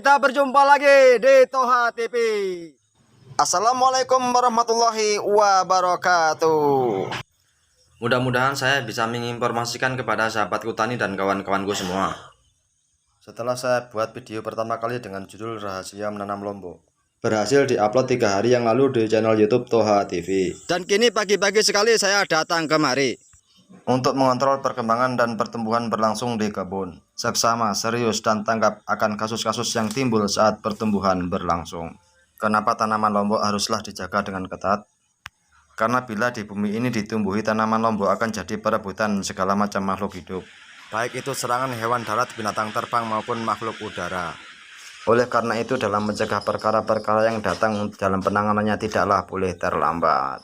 Kita berjumpa lagi di Toha TV. Assalamualaikum warahmatullahi wabarakatuh. Mudah-mudahan saya bisa menginformasikan kepada sahabatku tani dan kawan-kawanku semua. Setelah saya buat video pertama kali dengan judul Rahasia Menanam Lombok, berhasil diupload 3 hari yang lalu di channel YouTube Toha TV. Dan kini pagi-pagi sekali saya datang kemari untuk mengontrol perkembangan dan pertumbuhan berlangsung di kebun. Seksama, serius, dan tanggap akan kasus-kasus yang timbul saat pertumbuhan berlangsung. Kenapa tanaman lombok haruslah dijaga dengan ketat? Karena bila di bumi ini ditumbuhi tanaman lombok akan jadi perebutan segala macam makhluk hidup. Baik itu serangan hewan darat, binatang terbang, maupun makhluk udara. Oleh karena itu dalam mencegah perkara-perkara yang datang dalam penanganannya tidaklah boleh terlambat.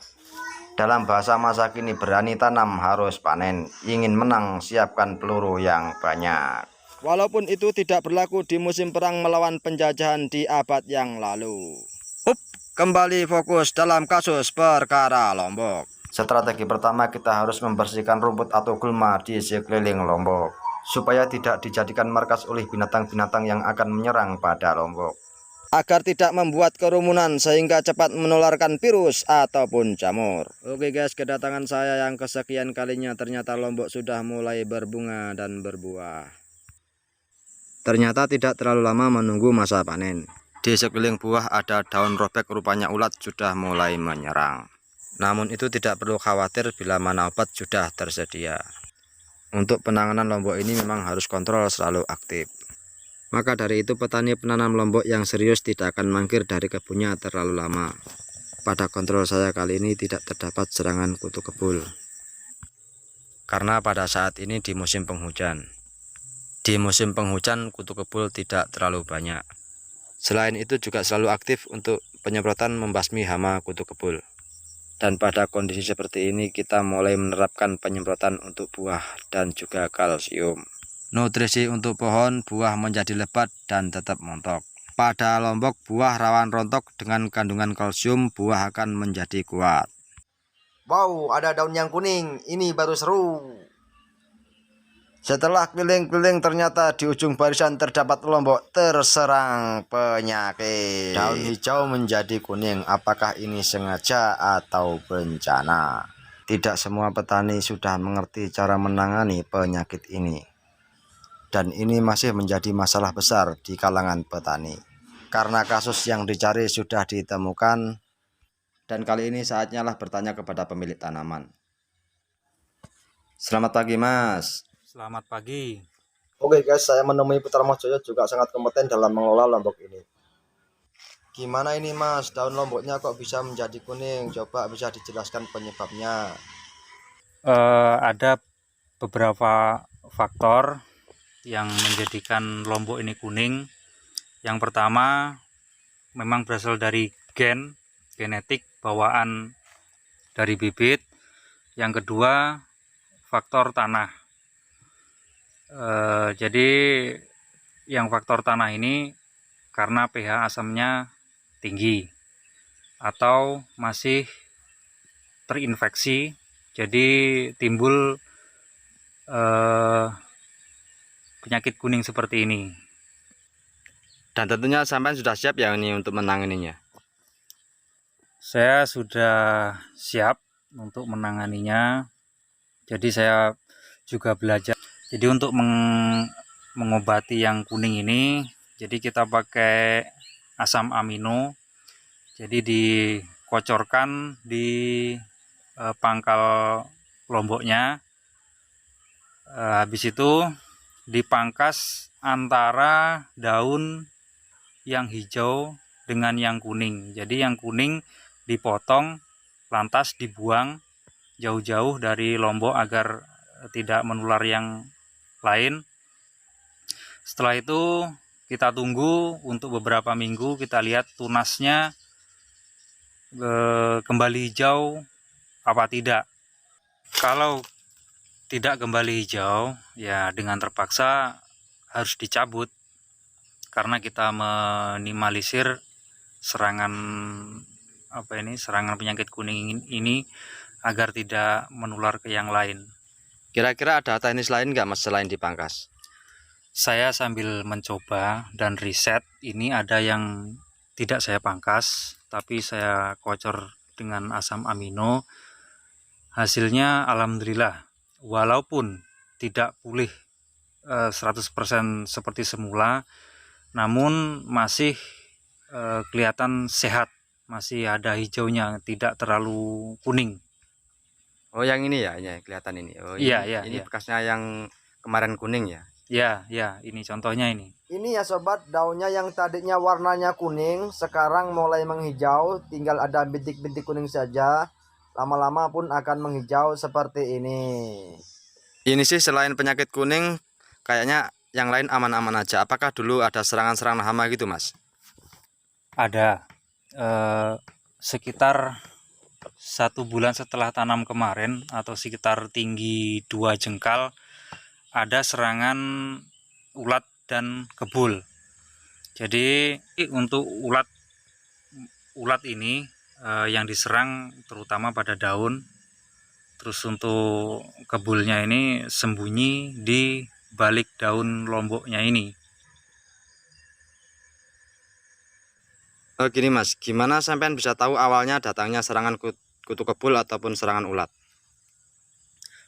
Dalam bahasa masa kini, berani tanam harus panen. Ingin menang, siapkan peluru yang banyak. Walaupun itu tidak berlaku di musim perang melawan penjajahan di abad yang lalu. Kembali fokus dalam kasus perkara Lombok. Strategi pertama, kita harus membersihkan rumput atau gulma di sekeliling Lombok, supaya tidak dijadikan markas oleh binatang-binatang yang akan menyerang pada Lombok. Agar tidak membuat kerumunan sehingga cepat menularkan virus ataupun jamur. Oke guys, kedatangan saya yang kesekian kalinya, ternyata Lombok sudah mulai berbunga dan berbuah. Ternyata tidak terlalu lama menunggu masa panen. Di sekeliling buah ada daun robek, rupanya ulat sudah mulai menyerang. Namun itu tidak perlu khawatir bila mana obat sudah tersedia. Untuk penanganan Lombok ini memang harus kontrol selalu aktif. Maka dari itu petani penanam lombok yang serius tidak akan mangkir dari kebunnya terlalu lama. Pada kontrol saya kali ini tidak terdapat serangan kutu kebul. Karena pada saat ini di musim penghujan. Di musim penghujan kutu kebul tidak terlalu banyak. Selain itu juga selalu aktif untuk penyemprotan membasmi hama kutu kebul. Dan pada kondisi seperti ini kita mulai menerapkan penyemprotan untuk buah dan juga kalsium. Nutrisi untuk pohon, buah menjadi lebat dan tetap montok. Pada lombok, buah rawan rontok, dengan kandungan kalsium, buah akan menjadi kuat. Wow, ada daun yang kuning, ini baru seru. Setelah keliling-keliling, ternyata di ujung barisan terdapat lombok terserang penyakit. Daun hijau menjadi kuning, apakah ini sengaja atau bencana? Tidak semua petani sudah mengerti cara menangani penyakit ini. Dan ini masih menjadi masalah besar di kalangan petani. Karena kasus yang dicari sudah ditemukan. Dan kali ini saatnya lah bertanya kepada pemilik tanaman. Selamat pagi Mas. Selamat pagi. Oke guys, saya menemui Putra Mas Joyo juga sangat kompeten dalam mengelola lombok ini. Gimana ini Mas, daun lomboknya kok bisa menjadi kuning? Coba bisa dijelaskan penyebabnya. Ada beberapa faktor yang menjadikan lombok ini kuning. Yang pertama memang berasal dari genetik bawaan dari bibit. Yang kedua faktor tanah. Jadi yang faktor tanah ini karena pH asamnya tinggi atau masih terinfeksi, jadi timbul penyakit kuning seperti ini. Dan tentunya sampai sudah siap ya ini untuk menanganinya. Saya sudah siap untuk menanganinya. Jadi saya juga belajar. Jadi untuk mengobati yang kuning ini, jadi kita pakai asam amino. Jadi dikocorkan di pangkal lomboknya. Habis itu dipangkas antara daun yang hijau dengan yang kuning. Jadi yang kuning dipotong, lantas dibuang jauh-jauh dari lombok agar tidak menular yang lain. Setelah itu kita tunggu untuk beberapa minggu, kita lihat tunasnya kembali hijau apa tidak. Kalau tidak kembali hijau, ya dengan terpaksa harus dicabut karena kita minimalisir serangan serangan penyakit kuning ini agar tidak menular ke yang lain. Kira-kira ada teknis lain nggak Mas selain dipangkas? Saya sambil mencoba dan riset, ini ada yang tidak saya pangkas, tapi saya kocor dengan asam amino. Hasilnya alhamdulillah, walaupun tidak pulih 100% seperti semula, namun masih kelihatan sehat, masih ada hijaunya, tidak terlalu kuning. Oh, yang ini ya, ini kelihatan ini. Oh, Iya, ini iya, ini iya. bekasnya yang kemarin kuning ya. Ya, ya, ini contohnya ini. Ini ya sobat, daunnya yang tadinya warnanya kuning sekarang mulai menghijau, tinggal ada bintik-bintik kuning saja. Lama-lama pun akan menghijau seperti ini. Ini sih selain penyakit kuning, kayaknya yang lain aman-aman aja. Apakah dulu ada serangan-serangan hama gitu, Mas? Ada sekitar 1 bulan setelah tanam kemarin, atau sekitar tinggi 2 jengkal, ada serangan ulat dan kebul. Jadi untuk ulat ini yang diserang terutama pada daun. Terus untuk kebulnya ini sembunyi di balik daun lomboknya ini. Oh, gini Mas, gimana sampean bisa tahu awalnya datangnya serangan kutu kebul ataupun serangan ulat?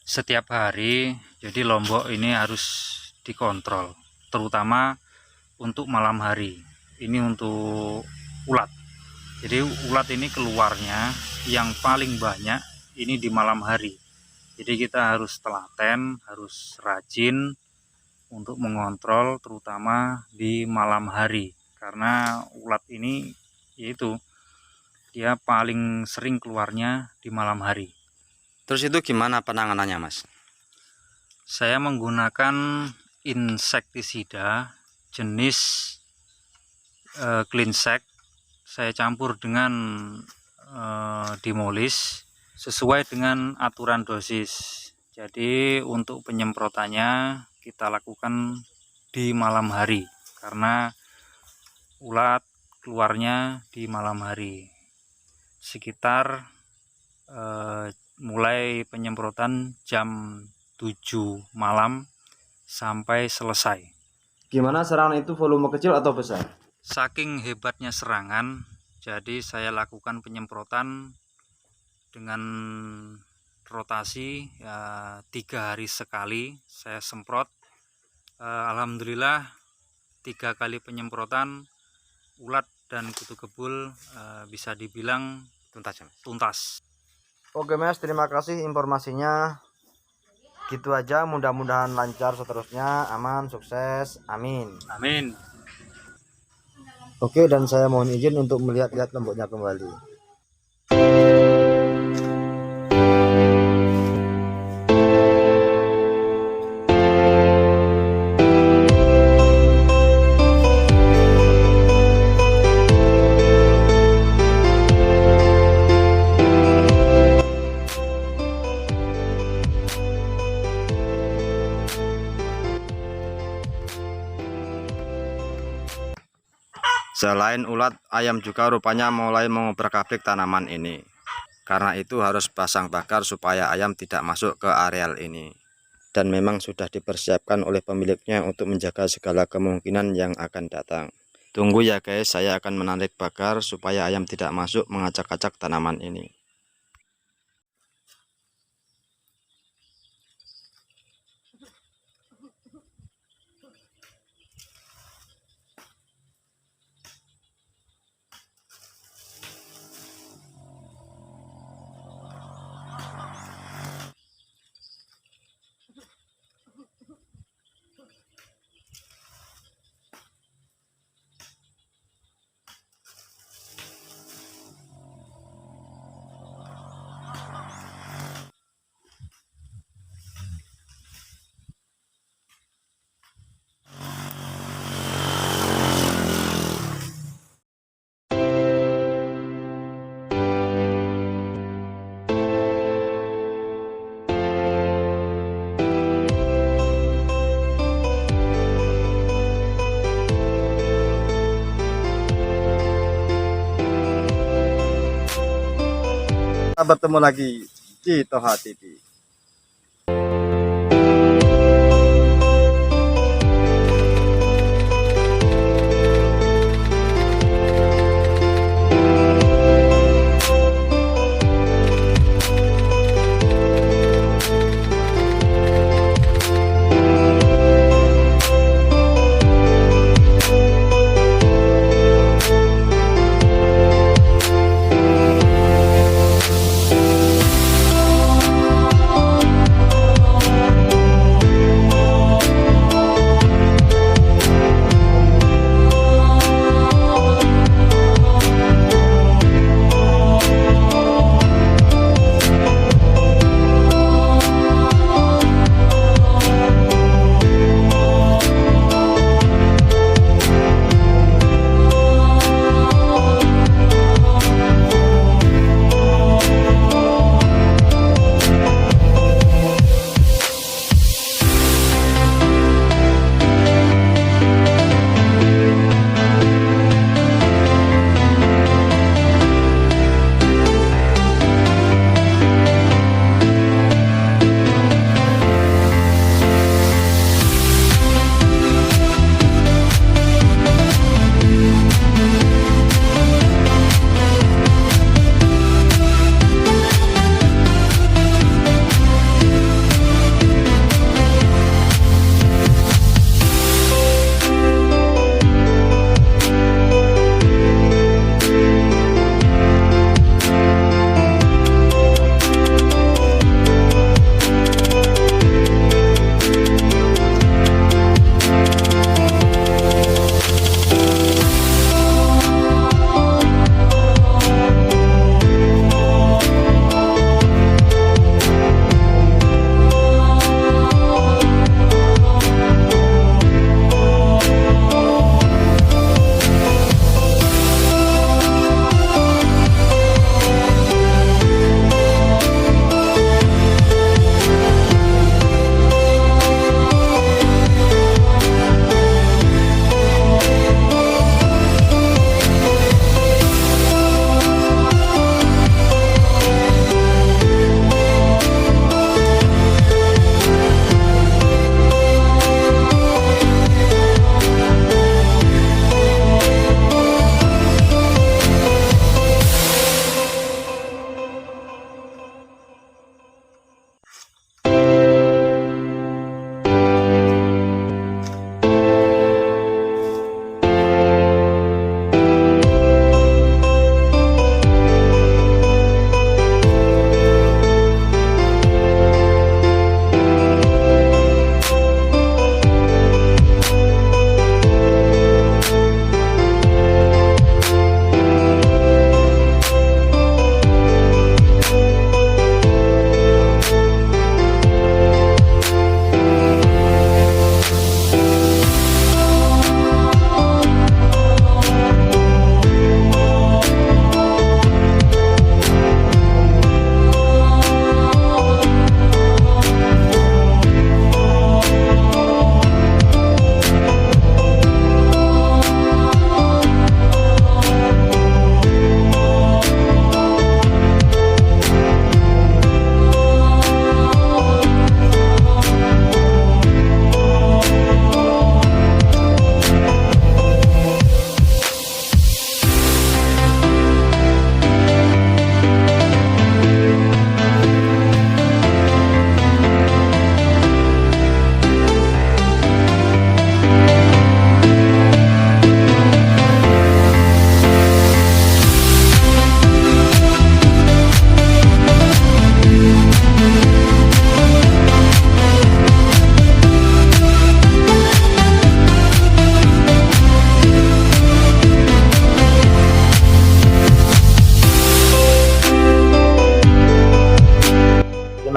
Setiap hari, jadi lombok ini harus dikontrol, terutama untuk malam hari. Ini untuk ulat. Jadi ulat ini keluarnya yang paling banyak ini di malam hari. Jadi kita harus telaten, harus rajin untuk mengontrol terutama di malam hari. Karena ulat ini yaitu dia paling sering keluarnya di malam hari. Terus itu gimana penanganannya, Mas? Saya menggunakan insektisida jenis Cleansect. Saya campur dengan Dimolis sesuai dengan aturan dosis. Jadi untuk penyemprotannya kita lakukan di malam hari karena ulat keluarnya di malam hari. Sekitar mulai penyemprotan jam 7 malam sampai selesai. Gimana serangan itu, volume kecil atau besar? Saking hebatnya serangan, jadi saya lakukan penyemprotan dengan rotasi ya, 3 hari sekali saya semprot. Alhamdulillah 3 kali penyemprotan ulat dan kutu kebul bisa dibilang tuntas. Oke Mas, terima kasih informasinya. Gitu aja, mudah-mudahan lancar seterusnya, aman, sukses, amin. Amin. Oke, dan saya mohon izin untuk melihat-lihat lomboknya kembali. Selain ulat, ayam juga rupanya mulai mengobrak-abrik tanaman ini. Karena itu harus pasang pagar supaya ayam tidak masuk ke areal ini. Dan memang sudah dipersiapkan oleh pemiliknya untuk menjaga segala kemungkinan yang akan datang. Tunggu ya guys, saya akan menarik pagar supaya ayam tidak masuk mengacak-acak tanaman ini. Kita bertemu lagi di Toha TV.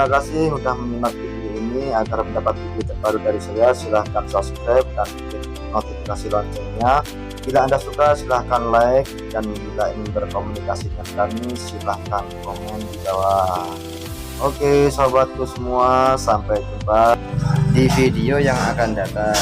Terima kasih sudah menyimak video ini. Agar mendapat video terbaru dari saya, silahkan subscribe dan klik notifikasi loncengnya. Bila Anda suka, silahkan like, dan bila ingin berkomunikasi dengan kami, silahkan komen di bawah. Oke, sobatku semua, sampai jumpa di video yang akan datang.